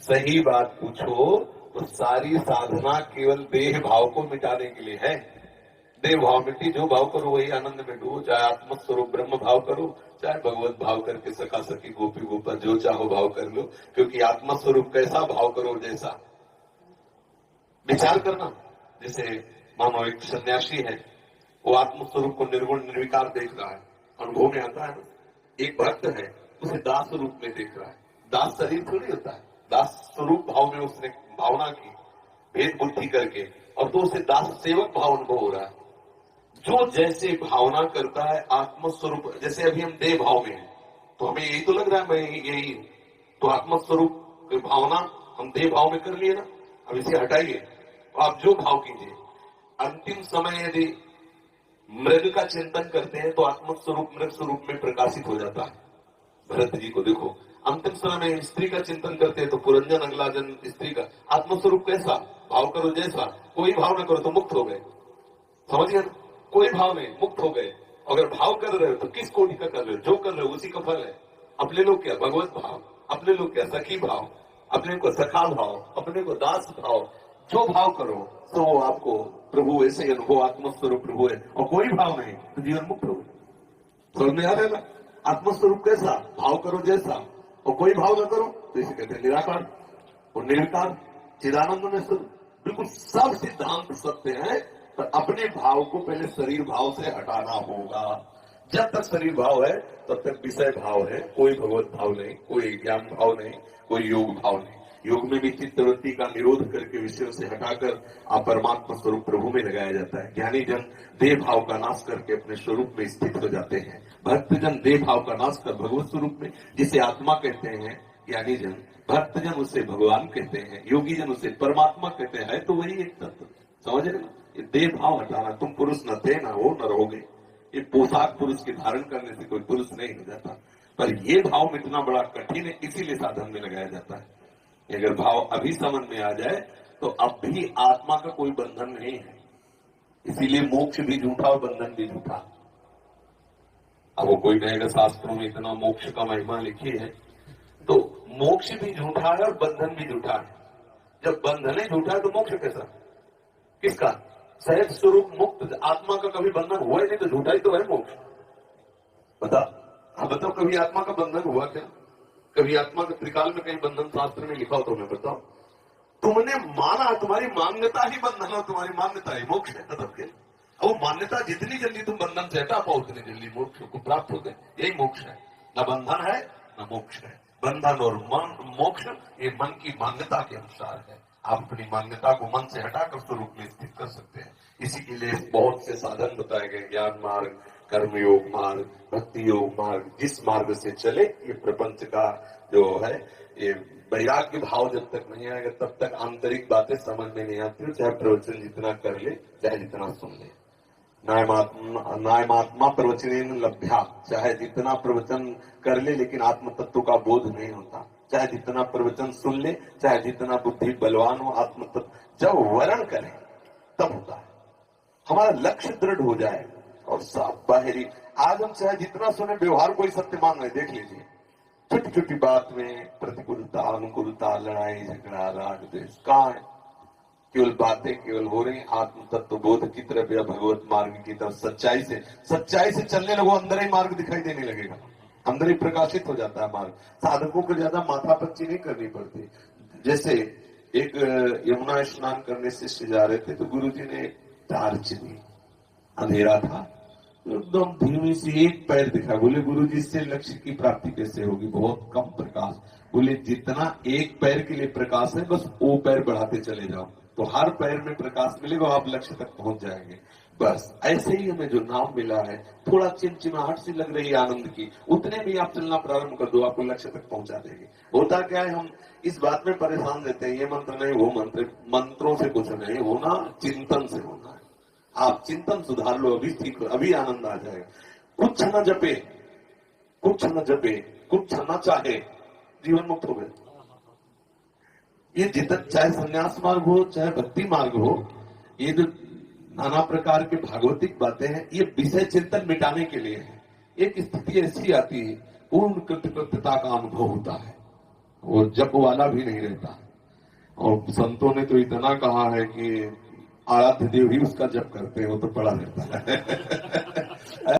सही बात पूछो तो सारी साधना केवल देह भाव को मिटाने के लिए है। देह भाव मिट्टी, जो भाव करो वही आनंद में डूबो, चाहे आत्म स्वरूप ब्रह्म भाव करो, चाहे भगवत भाव करके सखा सखी गोपी गोपा जो चाहो भाव कर लो, क्योंकि आत्मा स्वरूप कैसा भाव करो जैसा। विचार करना, जैसे मानो एक सन्यासी है, वो आत्म स्वरूप को निर्गुण निर्विकार देख रहा है, अनुभव में आता है ना। एक भक्त है, उसे दास रूप में देख रहा है। दास शरीर थोड़ी होता है, दास स्वरूप भाव में उसने भावना की भेद बुद्धि करके, और तो उसे दास सेवक भाव अनुभव हो रहा है। जो जैसे भावना करता है आत्म स्वरूप, जैसे अभी हम देह भाव में हैं तो हमें यही तो लग रहा है मैं यही हूं, तो आत्म स्वरूप की भावना हम देह भाव में कर लिए ना। अब इसे हटाइए, तो आप जो भाव कीजिए, अंतिम समय यदि मृग का चिंतन करते हैं तो आत्म स्वरूप मृग स्वरूप में प्रकाशित हो जाता है। भरत जी को देखो, अंतिम समय में स्त्री का चिंतन करते हैं तो पुरंजन अगला जन्म स्त्री का। आत्मस्वरूप कैसा भाव करो जैसा, कोई भाव न करो तो मुक्त हो गए। समझ गए? कोई भाव नहीं, मुक्त हो गए। अगर भाव कर रहे हो तो किस कोटि का कर रहे हो, जो कर रहे हो उसी का फल है। अपने लोग क्या भगवत भाव, अपने लोग क्या सखी भाव, अपने को सखा भाव, अपने को दास भाव, जो भाव करो तो वो आपको प्रभु ऐसे ही अनुभव, आत्मस्वरूप प्रभु है। और कोई भाव नहीं तो जीवन मुक्त हो गए। समझ में आ रहा है ना? आत्मस्वरूप कैसा भाव करो जैसा, और कोई भाव न करो तो इसे कहते हैं निराकार और निर्विकार चिदानंद में स्वरूप। बिल्कुल सब सिद्धांत सत्य है, पर अपने भाव को पहले शरीर भाव से हटाना होगा। जब तक शरीर भाव है तब तक विषय भाव है, कोई भगवत भाव नहीं, कोई ज्ञान भाव नहीं, कोई योग भाव नहीं। योग में भी चित्तवृत्ति का निरोध करके विषयों से हटाकर आप परमात्मा स्वरूप प्रभु में लगाया जाता है। ज्ञानी जन देह भाव का नाश करके अपने स्वरूप में स्थित हो जाते हैं। भक्तजन देह भाव का नाश कर भगवत स्वरूप में, जिसे आत्मा कहते हैं ज्ञानी जन, भक्तजन उसे भगवान कहते हैं, योगी जन उसे परमात्मा कहते हैं। तो वही एक तत्व, समझ रहे ना? ये देह भाव हटाना, तुम पुरुष न थे ना हो न रहोगे। ये पोशाक पुरुष के धारण करने से कोई पुरुष नहीं हो जाता, पर ये भाव मिटना बड़ा कठिन है, इसीलिए साधन में लगाया जाता है। अगर भाव अभी समझ में आ जाए तो अब भी आत्मा का कोई बंधन नहीं है। इसीलिए मोक्ष भी झूठा और बंधन भी झूठा। अब वो कोई कहेगा शास्त्रों में इतना मोक्ष का महिमा लिखी है, तो मोक्ष भी झूठा है और बंधन भी झूठा है। जब बंधन ही झूठा है तो मोक्ष कैसा, किसका? सहज स्वरूप मुक्त आत्मा का कभी बंधन हुआ ही नहीं, तो झूठा ही तो है मोक्ष। बता, हाँ बताओ, कभी आत्मा का बंधन हुआ क्या? कभी आत्मा के त्रिकाल में कहीं बंधन शास्त्र में लिखा हो तो मैं बताओ। तुमने माना, तुम्हारी मान्यता ही बंधन हो, तुम्हारी मान्यता ही मोक्ष है। तब के वो मान्यता जितनी जल्दी तुम बंधन से हटा पाओ उतनी जल्दी मोक्ष को प्राप्त हो गए। यही मोक्ष है, न बंधन है न मोक्ष है। बंधन और मोक्ष ये मन की मान्यता के अनुसार है। आप अपनी मान्यता को मन से हटाकर स्वरूप में स्थित कर सकते हैं। इसी के लिए बहुत से साधन बताए गए, ज्ञान मार्ग, कर्मयोग मार्ग, भक्ति योग मार्ग। जिस मार्ग से चले, ये प्रपंच का जो है, ये वैराग्य भाव जब तक नहीं आएगा तब तक आंतरिक बातें समझ में नहीं आती। चाहे प्रवचन जितना कर ले, चाहे जितना सुन ले। नायमात्मा प्रवचन लभ्या, चाहे जितना प्रवचन कर ले लेकिन आत्म तत्व का बोध नहीं होता। चाहे जितना प्रवचन सुन ले, चाहे जितना बुद्धि बलवान हो, आत्म तत्व जब वर्ण करें तब होता है। हमारा लक्ष्य दृढ़ हो जाए और साफ बाहरी। आज हम चाहे जितना सुने, व्यवहार कोई सत्य मान रहे, देख लीजिए, छोटी छोटी बात में प्रतिकूलता, अनुकूलता, लड़ाई झगड़ा, राग द्वेष कहाँ है? केवल बातें केवल हो रही। आत्म तत्व बोध की तरफ या भगवत मार्ग की तरफ सच्चाई से चलने लगो, अंदर ही मार्ग दिखाई देने लगेगा, अंदर ही प्रकाशित हो जाता है मार्ग। साधकों को ज्यादा माथापच्ची नहीं करनी पड़ती। जैसे एक यमुना स्नान करने शिष्य जा रहे थे तो गुरुजी ने टार्च दी, अंधेरा था, एकदम धीमी सी एक पैर दिखा। बोले गुरुजी इससे लक्ष्य की प्राप्ति कैसे होगी, बहुत कम प्रकाश। बोले जितना एक पैर के लिए प्रकाश है बस वो पैर बढ़ाते चले जाओ, तो हर पैर में प्रकाश मिलेगा, आप लक्ष्य तक पहुंच जाएंगे। बस ऐसे ही हमें जो नाम मिला है, थोड़ा चिमचिमाहट सी लग रही है आनंद की, उतने भी आप चलना प्रारंभ कर दो, आपको लक्ष्य तक पहुंचा देंगे। होता क्या है, हम इस बात में परेशान रहते हैं, ये मंत्र नहीं वो मंत्र, मंत्रों से कुछ नहीं होना, चिंतन से होना है। आप चिंतन सुधार लो, अभी ठीक हो, अभी आनंद आ जाएगा। कुछ न जपे, कुछ न जपे, कुछ न चाहे, जीवन मुक्त हो गए। ये जितना, चाहे संन्यास मार्ग हो चाहे भक्ति मार्ग हो, ये जो नाना प्रकार के भागवतिक बातें हैं, ये विषय चिंतन मिटाने के लिए है। एक स्थिति ऐसी आती है, पूर्ण कृतकृत्यता का अनुभव होता है, वो जप वाला भी नहीं रहता। और संतों ने तो इतना कहा है कि आराध्य देव ही उसका जप करते हैं, वो तो पड़ा रहता है।